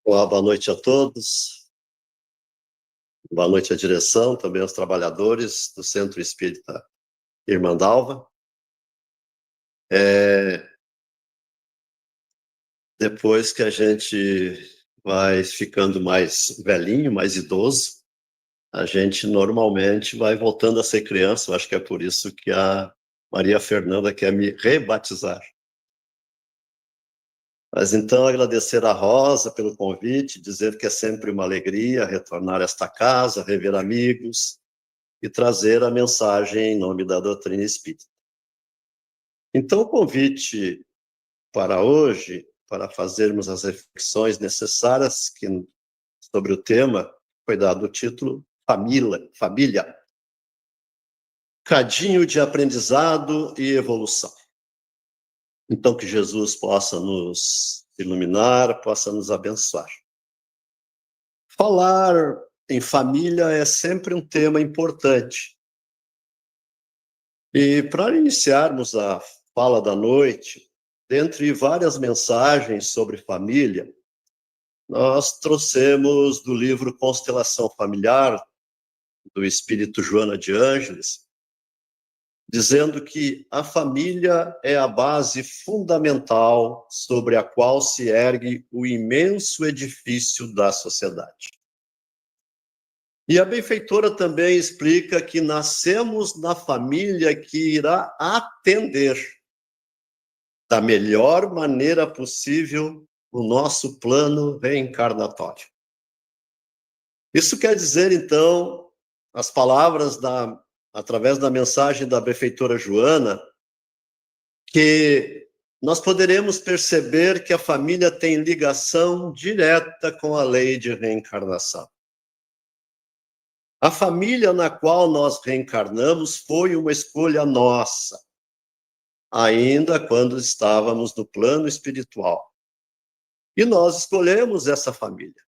Olá, boa noite a todos. Boa noite à direção, também aos trabalhadores do Centro Espírita Irmandalva. Depois que a gente vai ficando mais velhinho, mais idoso, a gente normalmente vai voltando a ser criança. Eu acho que é por isso que a Maria Fernanda quer me rebatizar. Mas então agradecer a Rosa pelo convite, dizer que é sempre uma alegria retornar a esta casa, rever amigos e trazer a mensagem em nome da doutrina espírita. Então, o convite para hoje, para fazermos as reflexões necessárias sobre o tema, foi dado o título Família, cadinho de aprendizado e evolução. Então, que Jesus possa nos iluminar, possa nos abençoar. Falar em família é sempre um tema importante. E para iniciarmos a fala da noite, dentre várias mensagens sobre família, nós trouxemos do livro Constelação Familiar, do espírito Joana de Ângeles, dizendo que a família é a base fundamental sobre a qual se ergue o imenso edifício da sociedade. E a benfeitora também explica que nascemos na família que irá atender da melhor maneira possível o nosso plano reencarnatório. Isso quer dizer, então, as palavras através da mensagem da benfeitora Joana, que nós poderemos perceber que a família tem ligação direta com a lei de reencarnação. A família na qual nós reencarnamos foi uma escolha nossa, ainda quando estávamos no plano espiritual. E nós escolhemos essa família,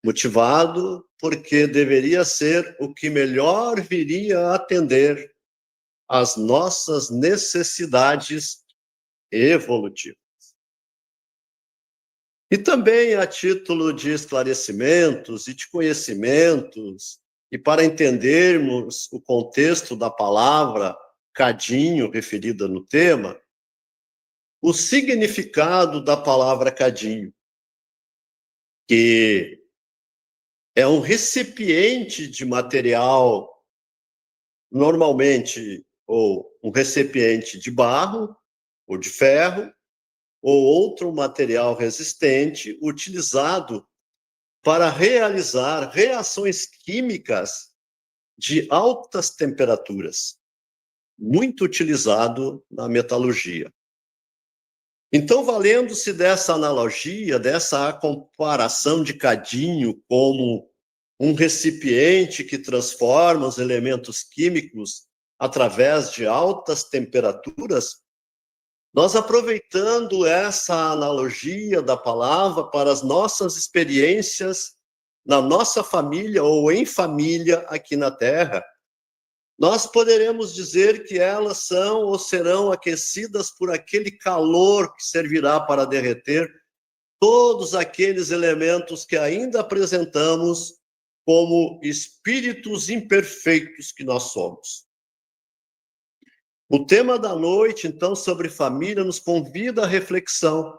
motivado porque deveria ser o que melhor viria a atender às nossas necessidades evolutivas. E também a título de esclarecimentos e de conhecimentos, e para entendermos o contexto da palavra cadinho referida no tema, o significado da palavra cadinho, que é um recipiente de material, normalmente, ou um recipiente de barro ou de ferro, ou outro material resistente utilizado para realizar reações químicas de altas temperaturas, muito utilizado na metalurgia. Então, valendo-se dessa analogia, dessa comparação de cadinho como um recipiente que transforma os elementos químicos através de altas temperaturas, nós aproveitando essa analogia da palavra para as nossas experiências na nossa família ou em família aqui na Terra, nós poderemos dizer que elas são ou serão aquecidas por aquele calor que servirá para derreter todos aqueles elementos que ainda apresentamos como espíritos imperfeitos que nós somos. O tema da noite, então, sobre família, nos convida à reflexão,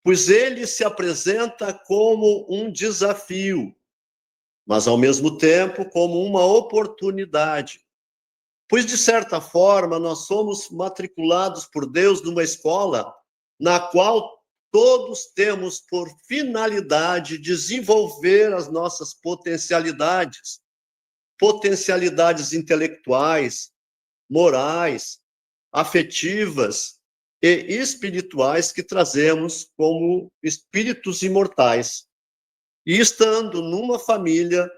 pois ele se apresenta como um desafio, mas, ao mesmo tempo, como uma oportunidade. Pois, de certa forma, nós somos matriculados por Deus numa escola na qual todos temos por finalidade desenvolver as nossas potencialidades intelectuais, morais, afetivas e espirituais que trazemos como espíritos imortais. E estando numa família,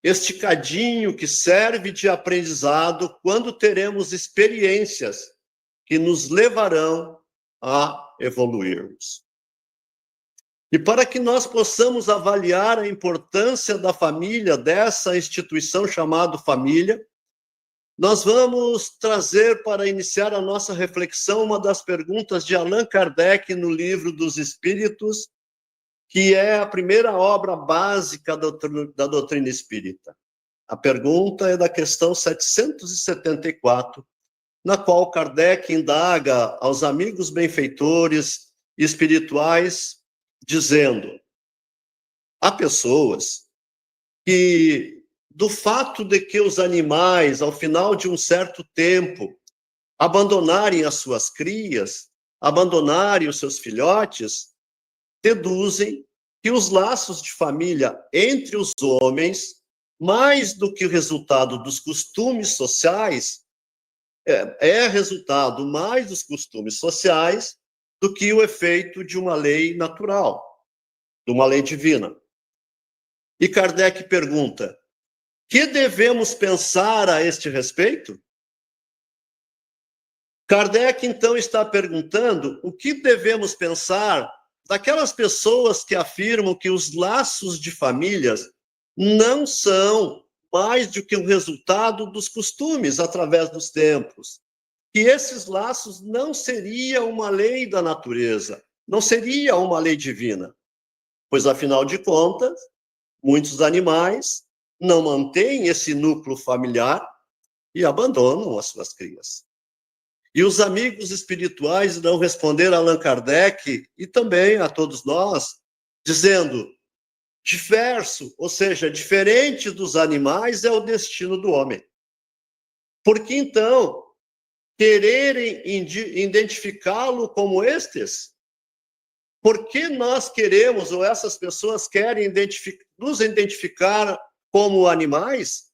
este cadinho que serve de aprendizado quando teremos experiências que nos levarão a evoluirmos. E para que nós possamos avaliar a importância da família, dessa instituição chamada família, nós vamos trazer para iniciar a nossa reflexão uma das perguntas de Allan Kardec no Livro dos Espíritos, que é a primeira obra básica da doutrina espírita. A pergunta é da questão 774, na qual Kardec indaga aos amigos benfeitores espirituais, dizendo: há pessoas que, do fato de que os animais, ao final de um certo tempo, abandonarem as suas crias, abandonarem os seus filhotes, deduzem que os laços de família entre os homens, mais do que o resultado dos costumes sociais, é resultado mais dos costumes sociais do que o efeito de uma lei natural, de uma lei divina. E Kardec pergunta: que devemos pensar a este respeito? Kardec, então, está perguntando o que devemos pensar daquelas pessoas que afirmam que os laços de famílias não são mais do que o resultado dos costumes através dos tempos, que esses laços não seria uma lei da natureza, não seria uma lei divina, pois, afinal de contas, muitos animais não mantêm esse núcleo familiar e abandonam as suas crias. E os amigos espirituais irão responder a Allan Kardec e também a todos nós, dizendo: diverso, ou seja, diferente dos animais, é o destino do homem. Porque então, quererem identificá-lo como estes? Por que nós queremos, ou essas pessoas querem nos identificar como animais?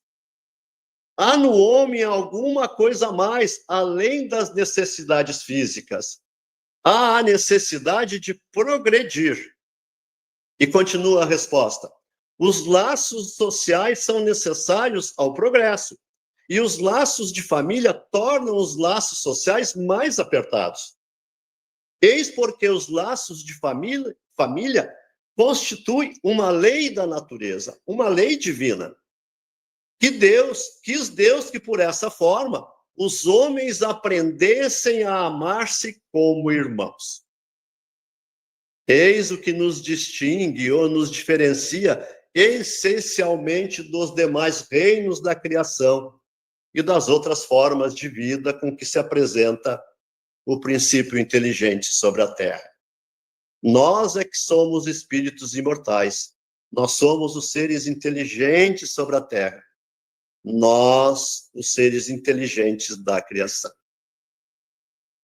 Há no homem alguma coisa a mais, além das necessidades físicas. Há a necessidade de progredir. E continua a resposta: os laços sociais são necessários ao progresso. E os laços de família tornam os laços sociais mais apertados. Eis porque os laços de família constituem uma lei da natureza, uma lei divina. Quis Deus que, por essa forma, os homens aprendessem a amar-se como irmãos. Eis o que nos distingue ou nos diferencia essencialmente dos demais reinos da criação e das outras formas de vida com que se apresenta o princípio inteligente sobre a Terra. Nós é que somos espíritos imortais. Nós somos os seres inteligentes sobre a Terra. Nós, os seres inteligentes da criação.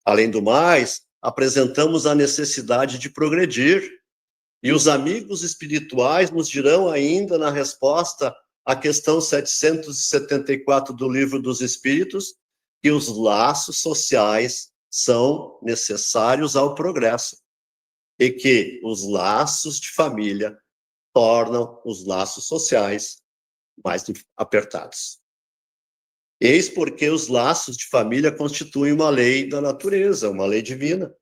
Além do mais, apresentamos a necessidade de progredir. E os amigos espirituais nos dirão ainda na resposta à questão 774 do Livro dos Espíritos, que os laços sociais são necessários ao progresso e que os laços de família tornam os laços sociais mais apertados. Eis porque os laços de família constituem uma lei da natureza, uma lei divina.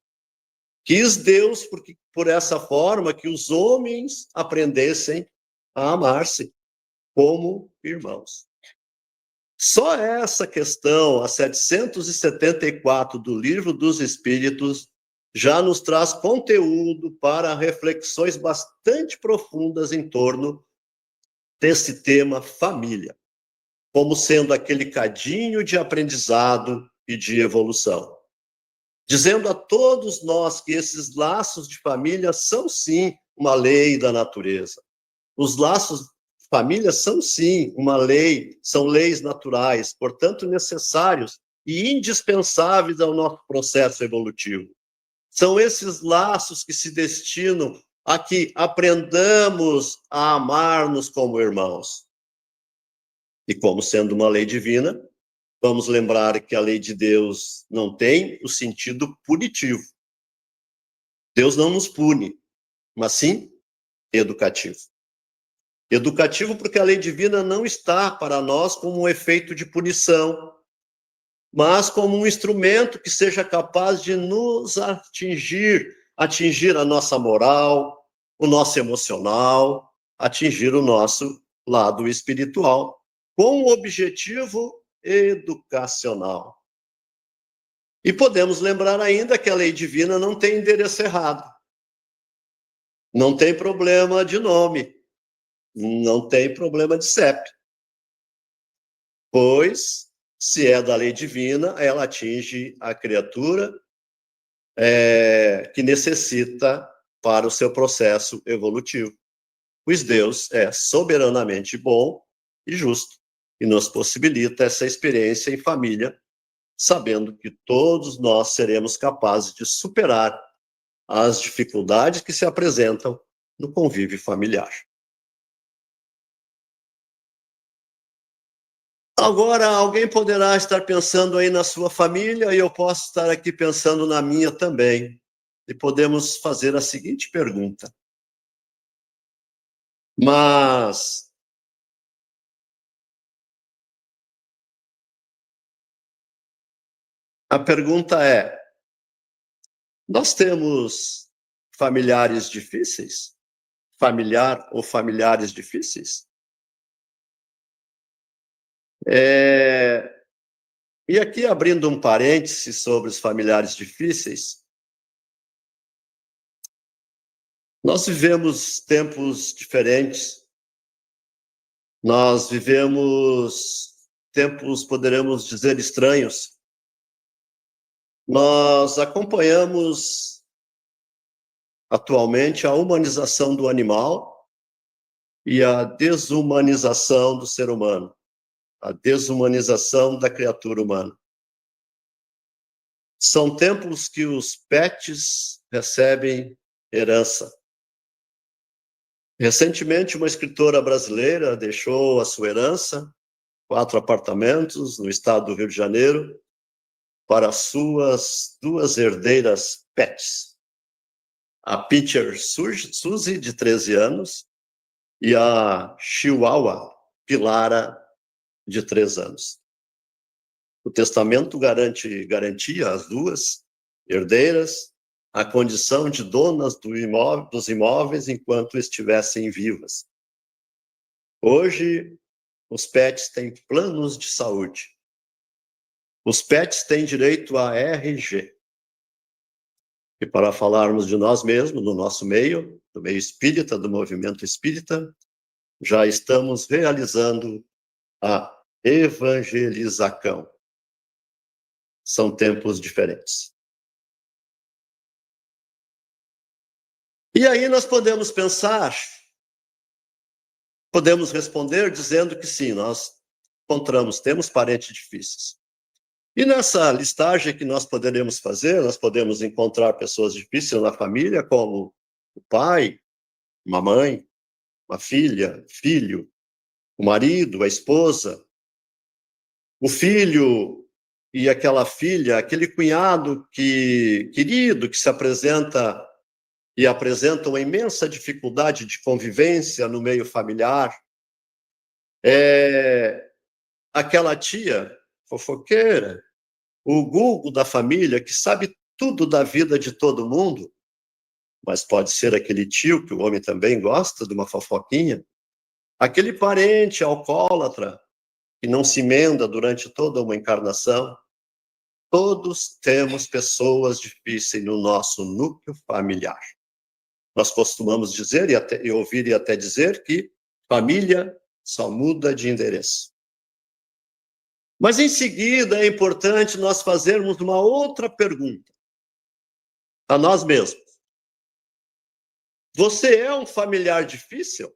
Quis Deus, por essa forma, que os homens aprendessem a amar-se como irmãos. Só essa questão, a 774 do Livro dos Espíritos, já nos traz conteúdo para reflexões bastante profundas em torno desse tema família, como sendo aquele cadinho de aprendizado e de evolução. Dizendo a todos nós que esses laços de família são, sim, uma lei da natureza. Os laços de família são, sim, uma lei, são leis naturais, portanto, necessários e indispensáveis ao nosso processo evolutivo. São esses laços que se destinam a que aprendamos a amar-nos como irmãos. E como sendo uma lei divina, vamos lembrar que a lei de Deus não tem o sentido punitivo. Deus não nos pune, mas sim educativo. Educativo porque a lei divina não está para nós como um efeito de punição, mas como um instrumento que seja capaz de nos atingir a nossa moral, o nosso emocional, atingir o nosso lado espiritual, com o objetivo educacional. E podemos lembrar ainda que a lei divina não tem endereço errado. Não tem problema de nome, não tem problema de CEP, pois, se é da lei divina, ela atinge a criatura que necessita para o seu processo evolutivo. Pois Deus é soberanamente bom e justo e nos possibilita essa experiência em família, sabendo que todos nós seremos capazes de superar as dificuldades que se apresentam no convívio familiar. Agora, alguém poderá estar pensando aí na sua família e eu posso estar aqui pensando na minha também. E podemos fazer a seguinte pergunta: mas a pergunta é: nós temos familiares difíceis? Familiar ou familiares difíceis? E aqui, abrindo um parêntese sobre os familiares difíceis, nós vivemos tempos diferentes, nós vivemos tempos, poderemos dizer, estranhos. Nós acompanhamos atualmente a humanização do animal e a desumanização do ser humano, a desumanização da criatura humana. São tempos que os pets recebem herança. Recentemente, uma escritora brasileira deixou a sua herança, 4 apartamentos no estado do Rio de Janeiro, para suas 2 herdeiras pets. A Pitcher Suzy, de 13 anos, e a Chihuahua Pilara, de 3 anos. O testamento garantia às 2 herdeiras a condição de donas dos imóveis enquanto estivessem vivas. Hoje, os pets têm planos de saúde. Os pets têm direito a RG. E para falarmos de nós mesmos, no nosso meio, do meio espírita, do movimento espírita, já estamos realizando a evangelização. São tempos diferentes. E aí nós podemos pensar, podemos responder dizendo que sim, nós temos parentes difíceis. E nessa listagem que nós poderemos fazer, nós podemos encontrar pessoas difíceis na família, como o pai, uma mãe, uma filha, filho, o marido, a esposa, o filho e aquela filha, aquele cunhado querido que se apresenta e apresenta uma imensa dificuldade de convivência no meio familiar. Aquela tia fofoqueira, o Google da família, que sabe tudo da vida de todo mundo, mas pode ser aquele tio, que o homem também gosta de uma fofoquinha, aquele parente alcoólatra, que não se emenda durante toda uma encarnação. Todos temos pessoas difíceis no nosso núcleo familiar. Nós costumamos dizer, e ouvir e até dizer, que família só muda de endereço. Mas, em seguida, é importante nós fazermos uma outra pergunta a nós mesmos. Você é um familiar difícil?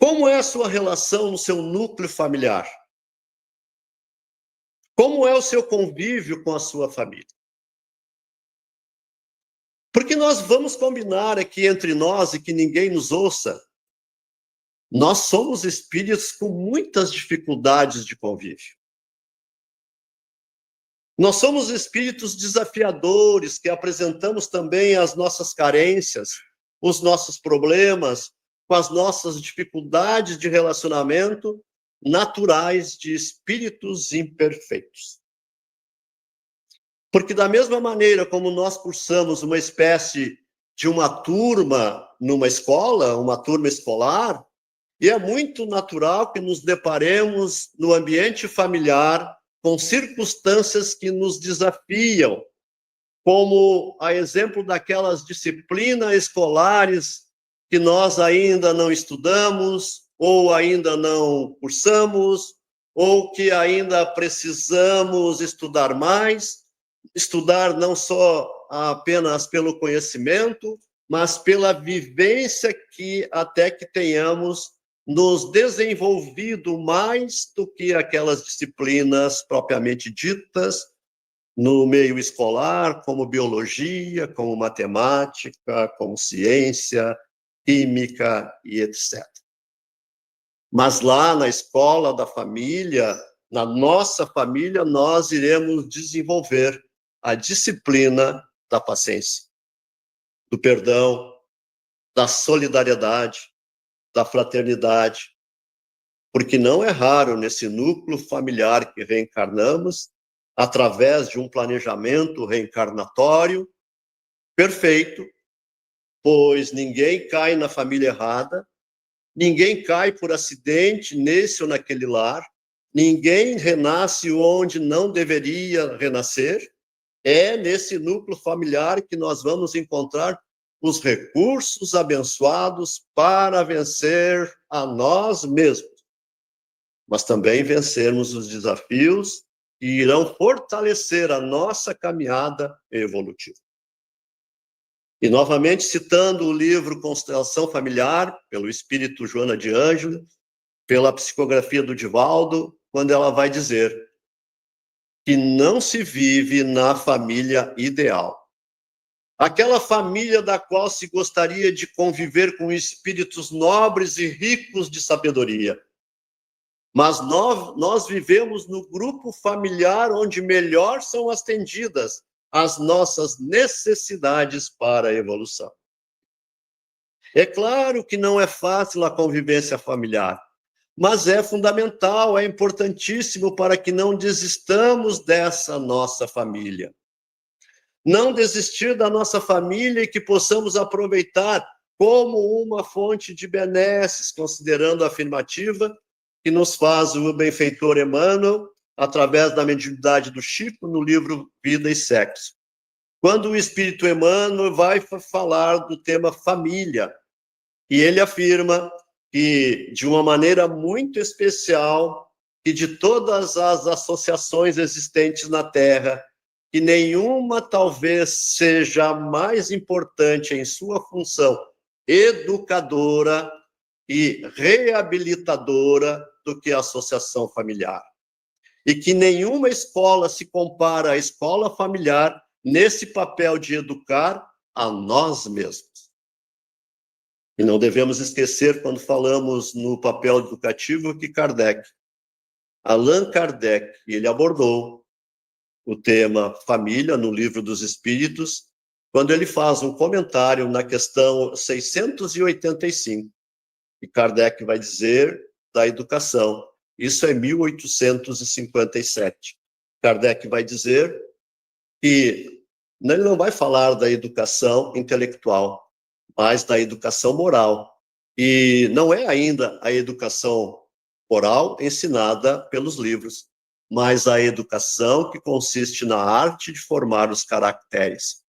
Como é a sua relação no seu núcleo familiar? Como é o seu convívio com a sua família? Porque nós vamos combinar aqui entre nós e que ninguém nos ouça. Nós somos espíritos com muitas dificuldades de convívio. Nós somos espíritos desafiadores, que apresentamos também as nossas carências, os nossos problemas, com as nossas dificuldades de relacionamento naturais de espíritos imperfeitos. Porque da mesma maneira como nós cursamos uma espécie de uma turma numa escola, uma turma escolar, e é muito natural que nos deparemos no ambiente familiar com circunstâncias que nos desafiam, como a exemplo daquelas disciplinas escolares que nós ainda não estudamos, ou ainda não cursamos, ou que ainda precisamos estudar mais, estudar não só apenas pelo conhecimento, mas pela vivência que até que tenhamos nos desenvolvido mais do que aquelas disciplinas propriamente ditas no meio escolar, como biologia, como matemática, como ciência, química e etc. Mas lá na escola da família, na nossa família, nós iremos desenvolver a disciplina da paciência, do perdão, da solidariedade, da fraternidade, porque não é raro nesse núcleo familiar que reencarnamos, através de um planejamento reencarnatório perfeito, pois ninguém cai na família errada, ninguém cai por acidente nesse ou naquele lar, ninguém renasce onde não deveria renascer. É nesse núcleo familiar que nós vamos encontrar os recursos abençoados para vencer a nós mesmos, mas também vencermos os desafios que irão fortalecer a nossa caminhada evolutiva. E, novamente, citando o livro Constelação Familiar, pelo espírito Joana de Ângelo, pela psicografia do Divaldo, quando ela vai dizer que não se vive na família ideal. Aquela família da qual se gostaria de conviver com espíritos nobres e ricos de sabedoria. Mas nós vivemos no grupo familiar onde melhor são atendidas as nossas necessidades para a evolução. É claro que não é fácil a convivência familiar, mas é fundamental, é importantíssimo para que não desistamos dessa nossa família. Não desistir da nossa família e que possamos aproveitar como uma fonte de benesses, considerando a afirmativa que nos faz o benfeitor Emmanuel, através da mediunidade do Chico, no livro Vida e Sexo. Quando o Espírito Emmanuel vai falar do tema família, e ele afirma que, de uma maneira muito especial, que de todas as associações existentes na Terra, que nenhuma talvez seja mais importante em sua função educadora e reabilitadora do que a associação familiar. E que nenhuma escola se compara à escola familiar nesse papel de educar a nós mesmos. E não devemos esquecer, quando falamos no papel educativo, que Allan Kardec, ele abordou o tema família no Livro dos Espíritos, quando ele faz um comentário na questão 685. E Kardec vai dizer da educação. Isso é 1857. Kardec vai dizer que ele não vai falar da educação intelectual, mas da educação moral. E não é ainda a educação moral ensinada pelos livros, mas a educação que consiste na arte de formar os caracteres.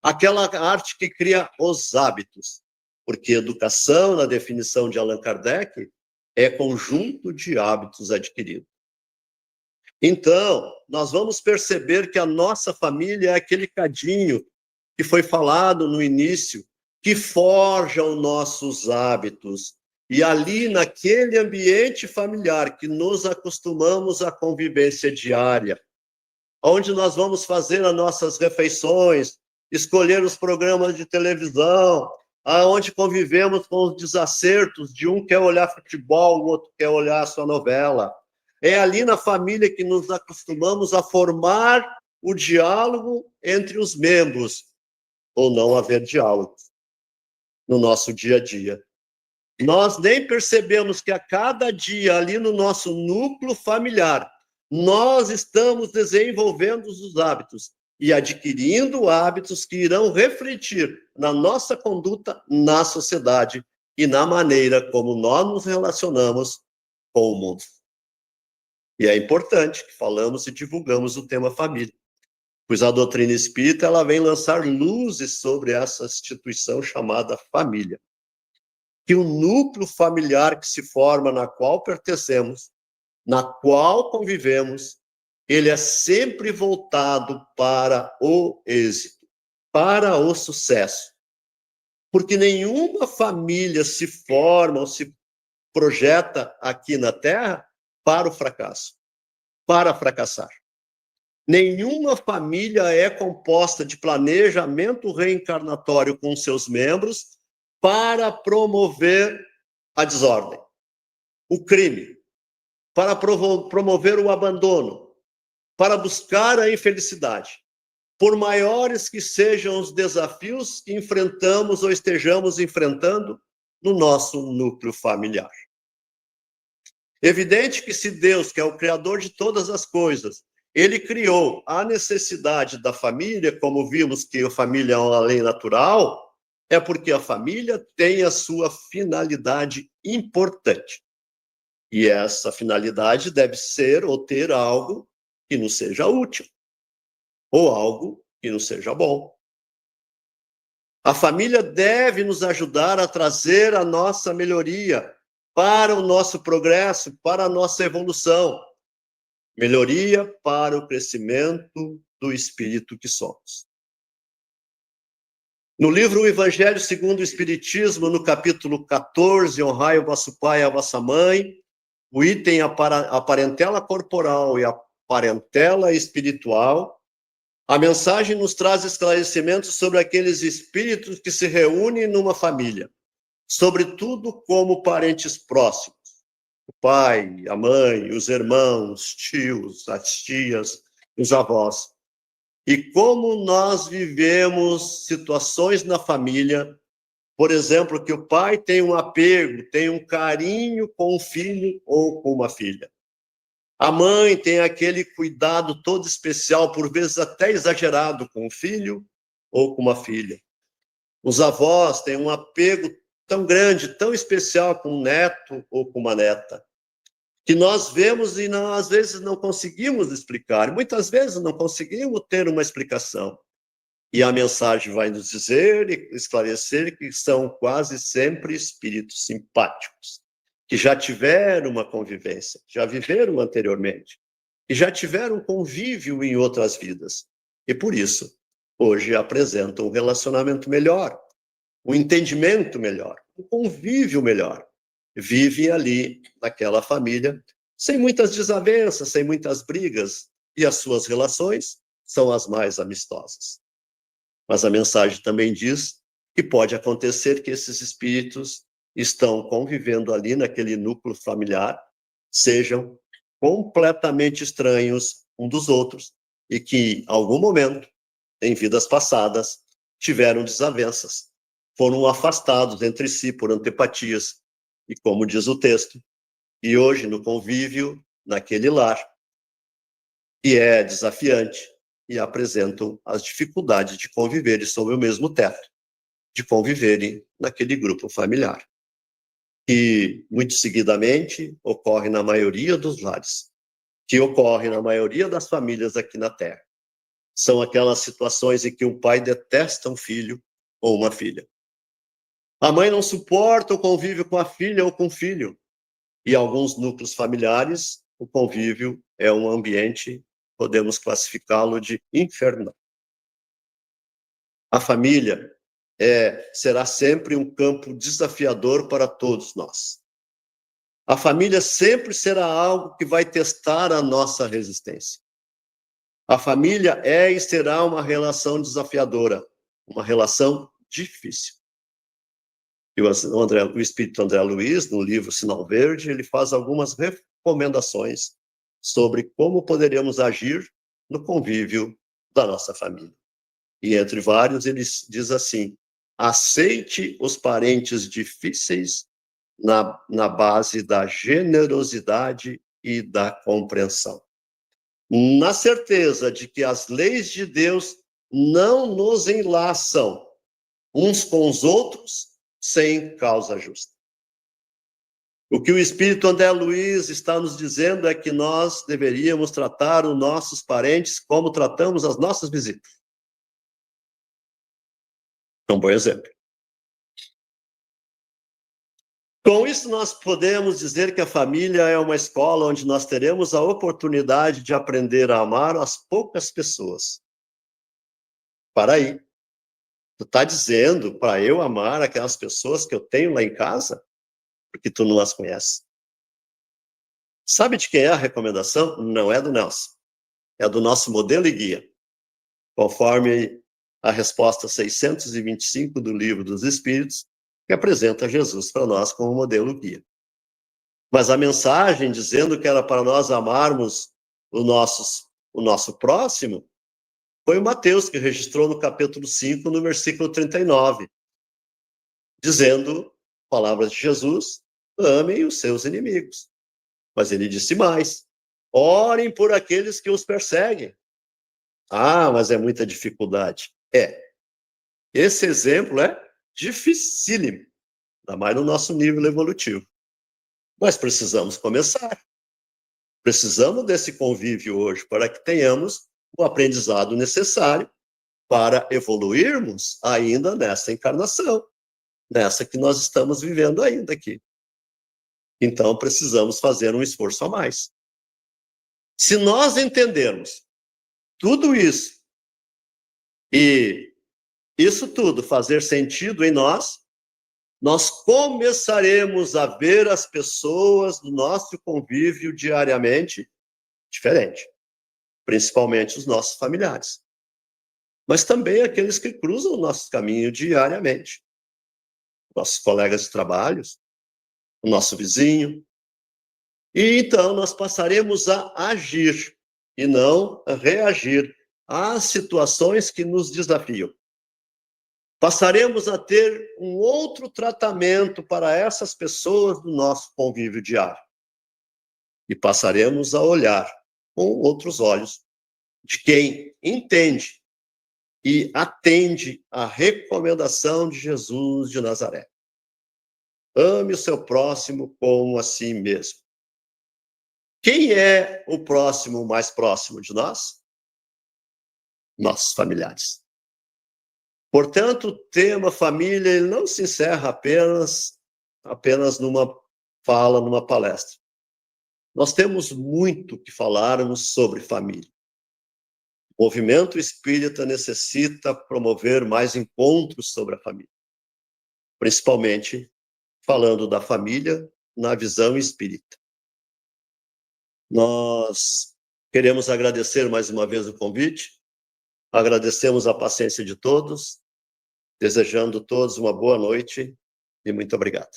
Aquela arte que cria os hábitos, porque educação, na definição de Allan Kardec, é conjunto de hábitos adquiridos. Então, nós vamos perceber que a nossa família é aquele cadinho que foi falado no início, que forja os nossos hábitos. E ali, naquele ambiente familiar que nos acostumamos à convivência diária, onde nós vamos fazer as nossas refeições, escolher os programas de televisão, aonde convivemos com os desacertos, de um quer olhar futebol, o outro quer olhar a sua novela. É ali na família que nos acostumamos a formar o diálogo entre os membros, ou não haver diálogo no nosso dia a dia. Nós nem percebemos que a cada dia, ali no nosso núcleo familiar, nós estamos desenvolvendo os hábitos e adquirindo hábitos que irão refletir na nossa conduta na sociedade e na maneira como nós nos relacionamos com o mundo. E é importante que falamos e divulgamos o tema família. pois a doutrina espírita ela vem lançar luzes sobre essa instituição chamada família. Que o núcleo familiar que se forma, na qual pertencemos, na qual convivemos, ele é sempre voltado para o êxito, para o sucesso. Porque nenhuma família se forma ou se projeta aqui na Terra para o fracasso, para fracassar. Nenhuma família é composta de planejamento reencarnatório com seus membros para promover a desordem, o crime, para promover o abandono, para buscar a infelicidade. Por maiores que sejam os desafios que enfrentamos ou estejamos enfrentando no nosso núcleo familiar. Evidente que se Deus, que é o Criador de todas as coisas, ele criou a necessidade da família, como vimos que a família é uma lei natural, é porque a família tem a sua finalidade importante. E essa finalidade deve ser ou ter algo que nos seja útil, ou algo que nos seja bom. A família deve nos ajudar a trazer a nossa melhoria para o nosso progresso, para a nossa evolução. Melhoria para o crescimento do espírito que somos. No livro O Evangelho segundo o Espiritismo, no capítulo 14, honrai o vosso pai e a vossa mãe, o item a parentela corporal e a parentela espiritual, a mensagem nos traz esclarecimentos sobre aqueles espíritos que se reúnem numa família, sobretudo como parentes próximos, o pai, a mãe, os irmãos, tios, as tias, os avós. E como nós vivemos situações na família, por exemplo, que o pai tem um apego, tem um carinho com um filho ou com uma filha. A mãe tem aquele cuidado todo especial, por vezes até exagerado, com o filho ou com uma filha. Os avós têm um apego tão grande, tão especial com um neto ou com uma neta, que nós vemos e não, às vezes não conseguimos explicar. Muitas vezes não conseguimos ter uma explicação. E a mensagem vai nos dizer e esclarecer que são quase sempre espíritos simpáticos, que já tiveram uma convivência, já viveram anteriormente, e já tiveram convívio em outras vidas. E por isso, hoje apresentam um relacionamento melhor, um entendimento melhor, um convívio melhor. Vivem ali, naquela família, sem muitas desavenças, sem muitas brigas, e as suas relações são as mais amistosas. Mas a mensagem também diz que pode acontecer que esses espíritos estão convivendo ali naquele núcleo familiar, sejam completamente estranhos um dos outros e que, em algum momento, em vidas passadas, tiveram desavenças, foram afastados entre si por antipatias. E como diz o texto, e hoje no convívio, naquele lar, que é desafiante, e apresentam as dificuldades de conviverem sob o mesmo teto, de conviverem naquele grupo familiar. E, muito seguidamente, ocorre na maioria dos lares, que ocorre na maioria das famílias aqui na Terra. São aquelas situações em que um pai detesta um filho ou uma filha. A mãe não suporta o convívio com a filha ou com o filho. E alguns núcleos familiares, o convívio é um ambiente, podemos classificá-lo de infernal. A família será sempre um campo desafiador para todos nós. A família sempre será algo que vai testar a nossa resistência. A família é e será uma relação desafiadora, uma relação difícil. E o espírito André Luiz, no livro Sinal Verde, ele faz algumas recomendações sobre como poderíamos agir no convívio da nossa família. E entre vários, ele diz assim: aceite os parentes difíceis na base da generosidade e da compreensão, na certeza de que as leis de Deus não nos enlaçam uns com os outros sem causa justa. O que o Espírito André Luiz está nos dizendo é que nós deveríamos tratar os nossos parentes como tratamos as nossas visitas. É um bom exemplo. Com isso, nós podemos dizer que a família é uma escola onde nós teremos a oportunidade de aprender a amar as poucas pessoas. Para aí. Tu está dizendo para eu amar aquelas pessoas que eu tenho lá em casa? Porque tu não as conhece. Sabe de quem é a recomendação? Não é do Nelson. É do nosso modelo e guia. Conforme a resposta 625 do Livro dos Espíritos, que apresenta Jesus para nós como modelo guia. Mas a mensagem dizendo que era para nós amarmos o nosso próximo, foi o Mateus que registrou no capítulo 5, no versículo 39, dizendo, palavras de Jesus, amem os seus inimigos. Mas ele disse mais, orem por aqueles que os perseguem. Ah, mas é muita dificuldade. Esse exemplo é dificílimo, ainda mais no nosso nível evolutivo. Mas precisamos começar. Precisamos desse convívio hoje para que tenhamos o aprendizado necessário para evoluirmos ainda nessa encarnação, nessa que nós estamos vivendo ainda aqui. Então, precisamos fazer um esforço a mais. Se nós entendermos tudo isso, e isso tudo fazer sentido em nós, nós começaremos a ver as pessoas do nosso convívio diariamente diferente, principalmente os nossos familiares, mas também aqueles que cruzam o nosso caminho diariamente, nossos colegas de trabalho, o nosso vizinho. E então nós passaremos a agir e não a reagir às situações que nos desafiam. Passaremos a ter um outro tratamento para essas pessoas do nosso convívio diário. E passaremos a olhar com outros olhos de quem entende e atende à recomendação de Jesus de Nazaré. Ame o seu próximo como a si mesmo. Quem é o próximo mais próximo de nós? Nossos familiares. Portanto, o tema família ele não se encerra apenas numa fala, numa palestra. Nós temos muito que falarmos sobre família. O movimento espírita necessita promover mais encontros sobre a família, principalmente falando da família na visão espírita. Nós queremos agradecer mais uma vez o convite, agradecemos a paciência de todos, desejando a todos uma boa noite e muito obrigado.